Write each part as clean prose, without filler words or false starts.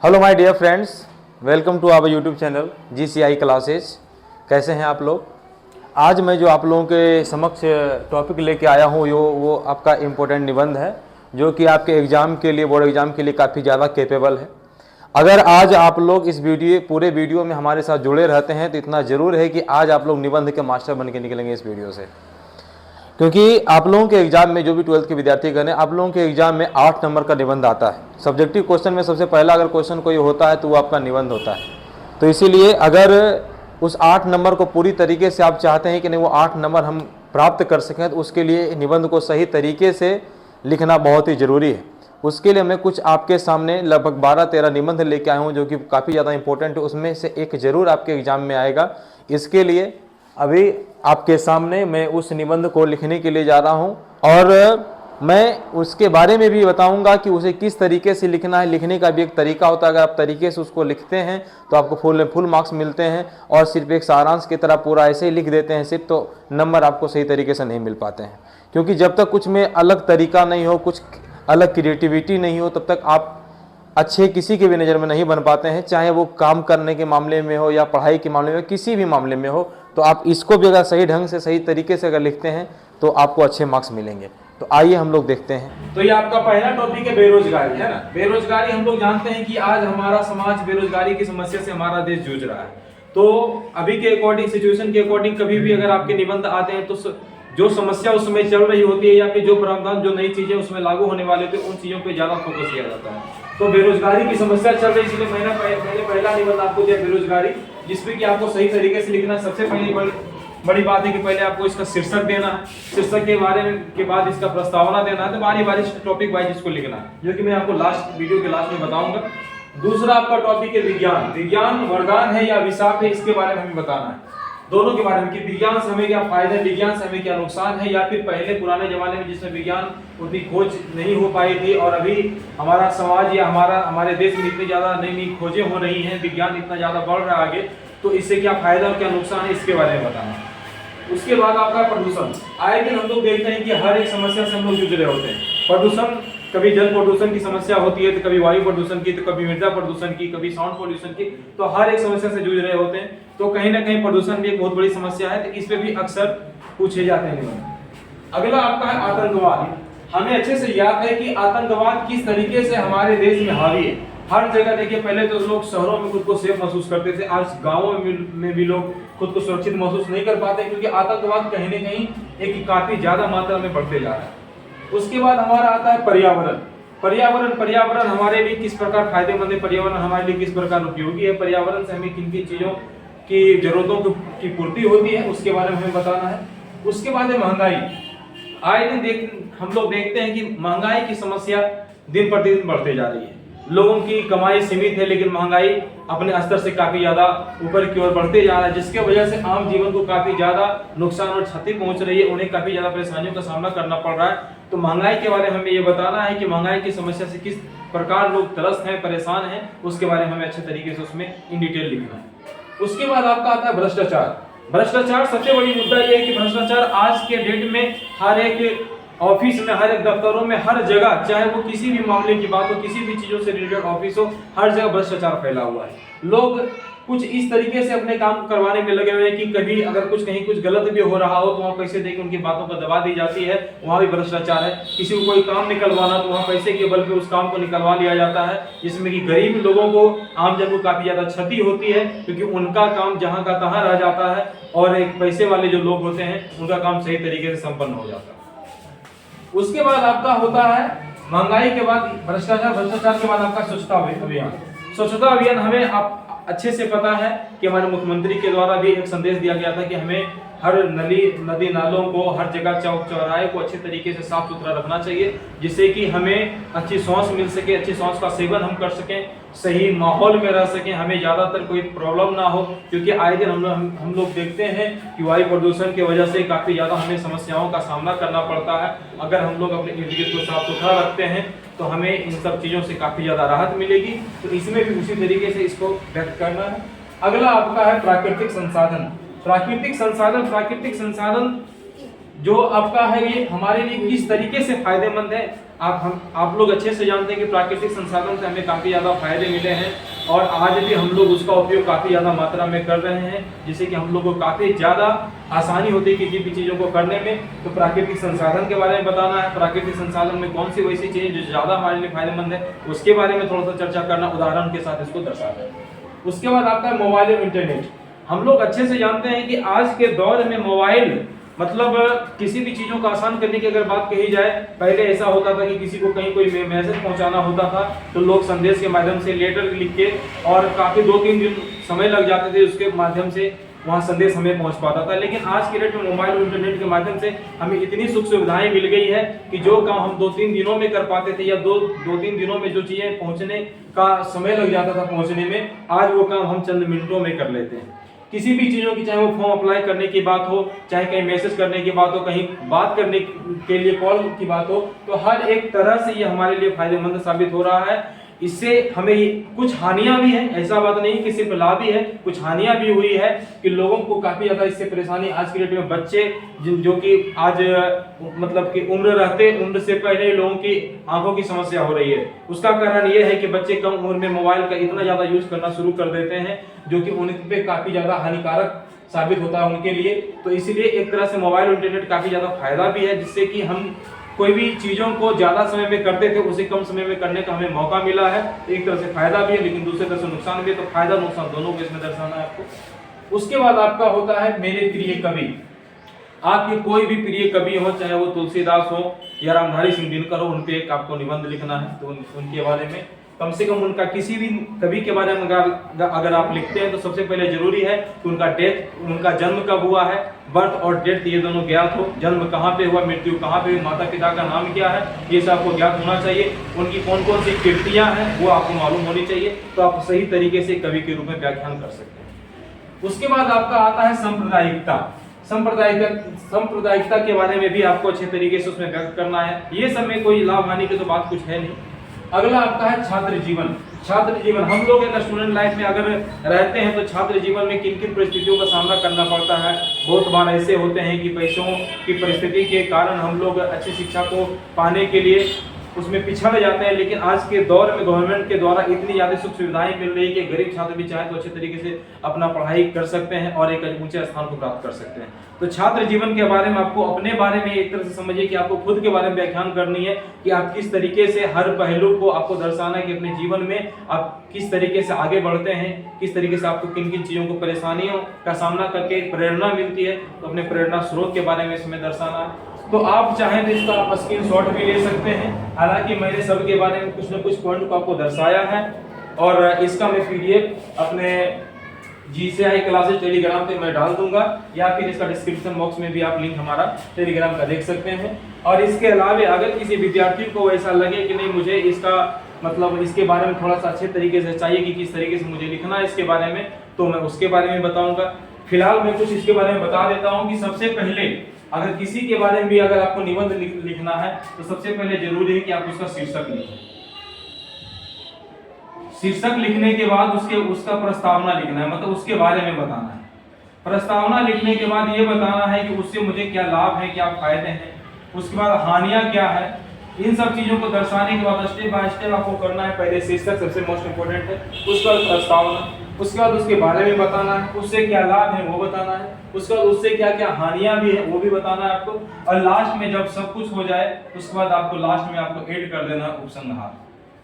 Hello my dear friends, welcome to our YouTube channel GCI classes. कैसे हैं आप लोग? आज मैं जो आप लोगों के समक्ष टॉपिक लेके आया हूँ वो आपका इम्पोर्टेंट निबंध है, जो कि आपके एग्ज़ाम के लिए, बोर्ड एग्ज़ाम के लिए काफ़ी ज़्यादा कैपेबल है। अगर आज आप लोग इस पूरे वीडियो में हमारे साथ जुड़े रहते हैं तो इतना ज़रूर है कि आज आप लोग निबंध के मास्टर बन के निकलेंगे इस वीडियो से। क्योंकि आप लोगों के एग्जाम में, जो भी 12th के विद्यार्थीगण हैं, आप लोगों के एग्जाम में 8 नंबर का निबंध आता है। सब्जेक्टिव क्वेश्चन में सबसे पहला अगर क्वेश्चन कोई होता है तो वो आपका निबंध होता है। तो इसीलिए अगर उस 8 नंबर को पूरी तरीके से आप चाहते हैं कि नहीं वो 8 नंबर हम प्राप्त कर सकें, तो उसके लिए निबंध को सही तरीके से लिखना बहुत ही ज़रूरी है। उसके लिए मैं कुछ आपके सामने लगभग 12-13 निबंध लेके आया हूँ, जो कि काफ़ी ज़्यादा इंपॉर्टेंट है। उसमें से एक ज़रूर आपके एग्जाम में आएगा। इसके लिए अभी आपके सामने मैं उस निबंध को लिखने के लिए जा रहा हूं और मैं उसके बारे में भी बताऊंगा कि उसे किस तरीके से लिखना है। लिखने का भी एक तरीका होता है, अगर आप तरीके से उसको लिखते हैं तो आपको फुल मार्क्स मिलते हैं, और सिर्फ एक सारांश की तरह पूरा ऐसे ही लिख देते हैं सिर्फ, तो नंबर आपको सही तरीके से नहीं मिल पाते हैं। क्योंकि जब तक कुछ में अलग तरीका नहीं हो, कुछ अलग क्रिएटिविटी नहीं हो, तब तक आप अच्छे किसी के भी नज़र में नहीं बन पाते हैं। चाहे वो काम करने के मामले में हो या पढ़ाई के मामले में, किसी भी मामले में हो, तो आप इसको भी अगर सही ढंग से, सही तरीके से अगर लिखते हैं तो आपको अच्छे मार्क्स मिलेंगे। तो आइए हम लोग देखते हैं। तो ये आपका पहला टॉपिक है बेरोजगारी, है ना। बेरोजगारी हम लोग जानते हैं कि आज हमारा समाज बेरोजगारी की समस्या से हमारा देश जूझ रहा है। तो अभी के अकॉर्डिंग, सिचुएशन के अकॉर्डिंग कभी भी अगर आपके निबंध आते हैं तो जो समस्या उस समय चल रही होती है या फिर जो प्रावधान, जो नई चीजें उसमें लागू होने वाले थे, उन चीजों पे ज्यादा फोकस किया जाता है। तो बेरोजगारी की समस्या चल रही है, इसलिए मैंने पहला निबंध आपको दिया बेरोजगारी, जिसमें कि आपको सही तरीके से लिखना। सबसे पहली बड़ी बात है कि पहले आपको इसका शीर्षक देना है, शीर्षक के बारे में के बाद इसका प्रस्तावना देना है। तो बारी बारी टॉपिक वाइज इसको लिखना है, जो कि मैं आपको वीडियो के लास्ट में बताऊंगा। दूसरा आपका टॉपिक है विज्ञान। विज्ञान वरदान है या अभिशाप है, इसके बारे में हमें बताना है। दोनों के बारे में कि विज्ञान से हमें क्या फायदा है, विज्ञान से हमें क्या नुकसान है, या फिर पहले पुराने जमाने में जिसमें विज्ञान उतनी खोज नहीं हो पाई थी, और अभी हमारा समाज या हमारे देश में इतनी ज्यादा नई नई खोजें हो रही हैं, विज्ञान इतना ज्यादा बढ़ रहा है आगे, तो इससे क्या फायदा और क्या नुकसान है, इसके बारे में बताना है। उसके बाद आपका प्रदूषण। आए दिन हम लोग देखते हैं कि हर एक समस्या से हम लोग जूझ रहे होते हैं। प्रदूषण, कभी जल प्रदूषण की समस्या होती है, तो कभी वायु प्रदूषण की, तो कभी मृदा प्रदूषण की, कभी साउंड पोल्यूशन की। तो हर एक समस्या से जूझ रहे होते हैं। तो कहीं ना कहीं प्रदूषण भी एक बहुत बड़ी समस्या है, तो इस पे भी अक्सर पूछे जाते हैं। अगला आपका है आतंकवाद। हमें अच्छे से याद है कि आतंकवाद किस तरीके से हमारे देश में हावी है। हर जगह देखिए, पहले तो लोग शहरों में खुद को सेफ महसूस करते थे, आज गांवों में भी लोग खुद को सुरक्षित महसूस नहीं कर पाते, क्योंकि आतंकवाद कहीं न कहीं एक काफी ज्यादा मात्रा में बढ़ते जा रहा है। उसके बाद हमारा आता है पर्यावरण। पर्यावरण हमारे लिए किस प्रकार फायदेमंद है, पर्यावरण हमारे लिए किस प्रकार उपयोगी है, पर्यावरण से हमें किन किन चीजों की जरूरतों की पूर्ति होती है, उसके बारे में हमें बताना है। उसके बाद है महंगाई। आए दिन हम लोग देखते हैं कि महंगाई की समस्या दिन प्रतिदिन बढ़ते जा रही है। लोगों की कमाई सीमित है, लेकिन महंगाई अपने स्तर से काफी ज्यादा ऊपर की ओर बढ़ते जा रहा है, जिसके वजह से आम जीवन को काफी ज्यादा नुकसान और क्षति पहुंच रही है। उन्हें काफी ज्यादा परेशानियों का सामना करना पड़ रहा है। तो महंगाई के बारे में हमें ये बताना है कि महंगाई की समस्या से किस प्रकार लोग त्रस्त हैं, परेशान हैं, उसके बारे में हमें अच्छे तरीके से उसमें इन डिटेल लिखना है। उसके बाद आपका आता है भ्रष्टाचार। भ्रष्टाचार सबसे बड़ी मुद्दा ये है कि भ्रष्टाचार आज के डेट में हर एक ऑफिस में, हर एक दफ्तरों में, हर जगह, चाहे वो किसी भी मामले की बात हो, किसी भी चीजों से रिलेटेड ऑफिस हो, हर जगह भ्रष्टाचार फैला हुआ है। लोग कुछ इस तरीके से अपने काम करवाने में लगे हुए हैं कि कभी अगर कहीं कुछ गलत भी हो रहा हो तो वहाँ पैसे देकर उनकी बातों को दबा दी जाती है, वहाँ भी भ्रष्टाचार है। किसी को कोई काम निकलवाना तो वहाँ पैसे के बल पे उस काम को निकलवा लिया जाता है, जिसमें कि गरीब लोगों को, आम जन को काफी ज्यादा क्षति होती है, क्योंकि उनका काम जहाँ का तहाँ रह जाता है, और एक पैसे वाले जो लोग होते हैं उनका काम सही तरीके से संपन्न हो जाता है। उसके बाद आपका होता है महंगाई के बाद भ्रष्टाचार के बाद आपका स्वच्छता अभियान। स्वच्छता अभियान हमें आप अच्छे से पता है कि हमारे मुख्यमंत्री के द्वारा भी एक संदेश दिया गया था कि हमें हर नदी नालों को, हर जगह चौक चौराहे को अच्छे तरीके से साफ सुथरा रखना चाहिए, जिससे कि हमें अच्छी सांस मिल सके, अच्छी सांस का सेवन हम कर सकें, सही माहौल में रह सकें, हमें ज़्यादातर कोई प्रॉब्लम ना हो। क्योंकि आए दिन हम लोग देखते हैं कि वायु प्रदूषण की वजह से काफ़ी ज़्यादा हमें समस्याओं का सामना करना पड़ता है। अगर हम लोग अपने इर्द गिर्द को साफ सुथरा रखते हैं तो हमें इन सब चीज़ों से काफ़ी ज़्यादा राहत मिलेगी। तो इसमें भी उसी तरीके से इसको व्यक्त करना है। अगला आपका है प्राकृतिक संसाधन। प्राकृतिक संसाधन जो आपका है ये हमारे लिए किस तरीके से फायदेमंद है। आप लोग अच्छे से जानते हैं कि प्राकृतिक संसाधन से हमें काफ़ी ज़्यादा फायदे मिले हैं और आज भी हम लोग उसका उपयोग काफ़ी ज़्यादा मात्रा में कर रहे हैं, जिससे कि हम लोग को काफ़ी ज़्यादा आसानी होती है किसी भी चीज़ों को करने में। तो प्राकृतिक संसाधन के बारे में बताना है, प्राकृतिक संसाधन में कौन सी वैसी चीज़ जो ज़्यादा हमारे लिए फायदेमंद है उसके बारे में थोड़ा सा चर्चा करना, उदाहरण के साथ इसको दर्शाना है। उसके बाद आपका मोबाइल और इंटरनेट। हम लोग अच्छे से जानते हैं कि आज के दौर में मोबाइल मतलब किसी भी चीज़ों को आसान करने की अगर बात कही जाए, पहले ऐसा होता था कि किसी को कहीं कोई मैसेज पहुंचाना होता था तो लोग संदेश के माध्यम से लेटर लिख के और काफ़ी 2-3 दिन समय लग जाते थे, उसके माध्यम से वहाँ संदेश हमें पहुंच पाता था। लेकिन आज के डेट में मोबाइल और इंटरनेट के माध्यम से हमें इतनी सुख सुविधाएं मिल गई है कि जो काम हम 2-3 दिनों में कर पाते थे या 2-3 दिनों में जो चीज़ें पहुँचने का समय लग जाता था पहुँचने में, आज वो काम हम चंद मिनटों में कर लेते हैं। किसी भी चीज़ों की, चाहे वो फॉर्म अप्लाई करने की बात हो, चाहे कहीं मैसेज करने की बात हो, कहीं बात करने के लिए कॉल की बात हो, तो हर एक तरह से ये हमारे लिए फायदेमंद साबित हो रहा है। इससे हमें कुछ हानियां भी हैं, ऐसा बात नहीं कि सिर्फ लाभ ही है, कुछ हानियां भी हुई है कि लोगों को काफ़ी ज़्यादा इससे परेशानी आज के डेट में बच्चे जो कि आज मतलब कि उम्र से पहले लोगों की आंखों की समस्या हो रही है। उसका कारण ये है कि बच्चे कम उम्र में मोबाइल का इतना ज़्यादा यूज़ करना शुरू कर देते हैं जो कि उन पे काफ़ी ज़्यादा हानिकारक साबित होता है उनके लिए। तो इसलिए एक तरह से मोबाइल और इंटरनेट काफ़ी ज़्यादा फायदा भी है, जिससे कि हम कोई भी चीज़ों को ज़्यादा समय में करते थे उसे कम समय में करने का हमें मौका मिला है। एक तरह से फायदा भी है लेकिन दूसरे तरह से नुकसान भी है, तो फायदा नुकसान दोनों को इसमें दर्शाना है आपको। उसके बाद आपका होता है मेरे प्रिय कवि। आपके कोई भी प्रिय कवि हो, चाहे वो तुलसीदास हो या रामधारी सिंह दिनकर हो, उन पे एक आपको निबंध लिखना है। तो उनके बारे में कम से कम उनका किसी भी कवि के बारे में अगर आप लिखते हैं तो सबसे पहले जरूरी है कि उनका जन्म कब हुआ है, बर्थ और डेथ ये दोनों ज्ञात हो। जन्म कहाँ पे हुआ, मृत्यु कहाँ पे हुई, माता पिता का नाम क्या है, ये सब आपको ज्ञात होना चाहिए। उनकी कौन कौन सी कृतियाँ हैं वो आपको मालूम होनी चाहिए, तो आप सही तरीके से कवि के रूप में व्याख्यान कर सकते हैं। उसके बाद आपका आता है सांप्रदायिकता। सांप्रदायिकता के बारे में भी आपको अच्छे तरीके से उसमें व्यक्त करना है। ये सब में कोई लाभ हानि की तो बात कुछ है नहीं। अगला आपका है छात्र जीवन। छात्र जीवन, हम लोग एक स्टूडेंट लाइफ में अगर रहते हैं तो छात्र जीवन में किन किन परिस्थितियों का सामना करना पड़ता है। बहुत बार ऐसे होते हैं कि पैसों की परिस्थिति के कारण हम लोग अच्छी शिक्षा को पाने के लिए उसमें पिछड़ जाते हैं। लेकिन आज के दौर में गवर्नमेंट के द्वारा इतनी ज़्यादा सुख सुविधाएं मिल रही है कि गरीब छात्र भी चाहे तो अच्छे तरीके से अपना पढ़ाई कर सकते हैं और एक ऊंचे स्थान को प्राप्त कर सकते हैं। तो छात्र जीवन के बारे में आपको अपने बारे में एक तरह से समझिए कि आपको खुद के बारे में व्याख्यान करनी है कि आप किस तरीके से हर पहलू को आपको दर्शाना है कि अपने जीवन में आप किस तरीके से आगे बढ़ते हैं, किस तरीके से आपको किन किन चीज़ों को परेशानियों का सामना करके प्रेरणा मिलती है, तो अपने प्रेरणा स्रोत के बारे में इसमें दर्शाना है। तो आप चाहें तो इसका आप स्क्रीनशॉट भी ले सकते हैं। हालांकि मैंने सबके बारे में कुछ न कुछ पॉइंट को आपको दर्शाया है और इसका मैं पीडीएफ अपने GCI क्लासेस टेलीग्राम पे मैं डाल दूंगा या फिर इसका डिस्क्रिप्शन बॉक्स में भी आप लिंक हमारा टेलीग्राम का देख सकते हैं। और इसके अलावा अगर किसी विद्यार्थी को ऐसा लगे कि नहीं मुझे इसका मतलब इसके बारे में थोड़ा सा अच्छे तरीके से चाहिए कि किस तरीके से मुझे लिखना है इसके बारे में, तो मैं उसके बारे में बताऊंगा। फिलहाल मैं कुछ इसके बारे में बता देता हूँ कि सबसे पहले अगर किसी के बारे में भी अगर आपको निबंध लिखना है तो सबसे पहले जरूरी है कि आप उसका शीर्षक लिखें। शीर्षक लिखने के बाद उसका प्रस्तावना लिखना है, मतलब उसके बारे में बताना है। प्रस्तावना लिखने के बाद ये बताना है कि उससे मुझे क्या लाभ है, क्या फायदे हैं, उसके बाद हानियां क्या है। इन सब चीजों को दर्शाने के बाद स्टेप बाय स्टेप आपको करना है। पहले शीर्षक सबसे मोस्ट इंपोर्टेंट है, उसके बाद प्रस्तावना, उसके बाद उसके बारे में बताना है, उससे क्या लाभ है वो बताना है, उसके बाद उससे क्या क्या हानियां भी है वो भी बताना है आपको। और लास्ट में जब सब कुछ हो जाए उसके बाद आपको लास्ट में आपको ऐड कर देना उपसंहार।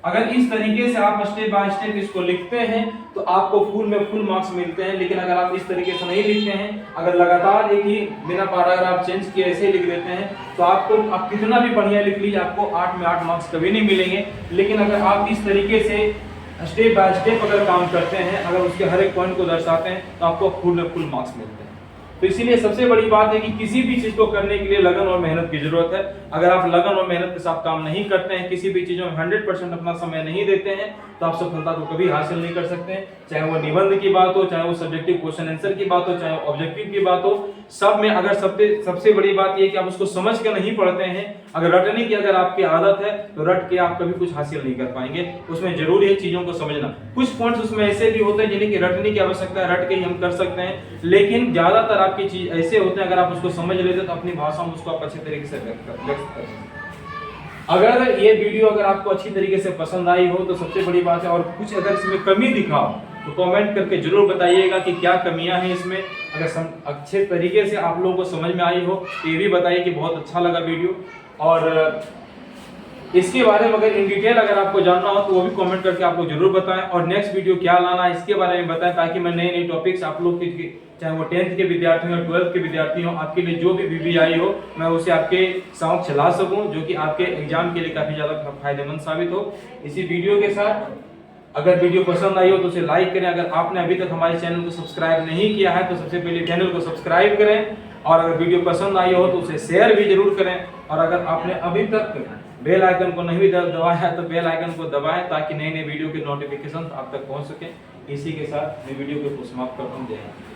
अगर इस तरीके से आप स्टेप बाय स्टेप इसको लिखते हैं तो आपको फुल में फुल मार्क्स मिलते हैं। लेकिन अगर आप इस तरीके से नहीं लिखते हैं, अगर लगातार एक ही बिना पैराग्राफ चेंज किए ऐसे लिख देते हैं तो आप कितना भी बढ़िया लिख लीजिए आपको 8 में 8 मार्क्स कभी नहीं मिलेंगे। लेकिन अगर आप इस तरीके से स्टेप बाय स्टेप अगर काम करते हैं, अगर उसके हर एक पॉइंट को दर्शाते हैं तो आपको फुल में फुल मार्क्स मिलते हैं। तो इसीलिए सबसे बड़ी बात है कि किसी भी चीज को करने के लिए लगन और मेहनत की जरूरत है। अगर आप लगन और मेहनत के साथ काम नहीं करते हैं, किसी भी चीजों में 100% अपना समय नहीं देते हैं, तो आप सफलता को कभी हासिल नहीं कर सकते हैं। चाहे वो निबंध की बात हो, चाहे वो सब्जेक्टिव क्वेश्चन आंसर की बात हो, चाहे वो ऑब्जेक्टिव की बात हो, सब में अगर सबसे बड़ी बात ये कि आप उसको समझ कर नहीं पढ़ते हैं, अगर रटने की अगर आपकी आदत है तो रट के आप कभी कुछ हासिल नहीं कर पाएंगे। उसमें जरूरी है चीजों को समझना। कुछ पॉइंट्स उसमें ऐसे भी होते हैं जिन्हें कि रटने की आवश्यकता है, रट के ही हम कर सकते हैं, लेकिन ज्यादातर आपकी चीज ऐसे होते हैं अगर आप उसको समझ लेते हैं तो अपनी भाषा में उसको आप अच्छे तरीके से व्यक्त कर सकते हैं। अगर ये वीडियो अगर आपको अच्छी तरीके से पसंद आई हो तो सबसे बड़ी बात है, और कुछ अगर इसमें कमी दिखाओ तो कमेंट करके जरूर बताइएगा कि क्या कमियां हैं इसमें। अगर अच्छे तरीके से आप लोगों को समझ में आई हो तो ये भी बताइए कि बहुत अच्छा लगा वीडियो। और इसके बारे में अगर इन डिटेल अगर आपको जानना हो तो वो भी कमेंट करके आप लोग जरूर बताएं, और नेक्स्ट वीडियो क्या लाना है इसके बारे में बताएं, ताकि मैं नए नए टॉपिक्स आप लोग के, चाहे वो 10th के विद्यार्थी हो, 12th के विद्यार्थी हो, आपके लिए जो भी वीडियो आई हो मैं उसे आपके समक्ष ला सकूं, जो कि आपके एग्जाम के लिए काफी ज्यादा फायदेमंद साबित हो। इसी वीडियो के साथ अगर वीडियो पसंद आई हो तो उसे लाइक करें। अगर आपने अभी तक हमारे चैनल को सब्सक्राइब नहीं किया है तो सबसे पहले चैनल को सब्सक्राइब करें, और अगर वीडियो पसंद आई हो तो उसे शेयर भी जरूर करें। और अगर आपने अभी तक बेल आइकन को नहीं दबाया है तो बेल आइकन को दबाएं, ताकि नए नए वीडियो के नोटिफिकेशन आप तक पहुंच सके। इसी के साथ मैं वीडियो को समाप्त करता हूं। जय हिंद।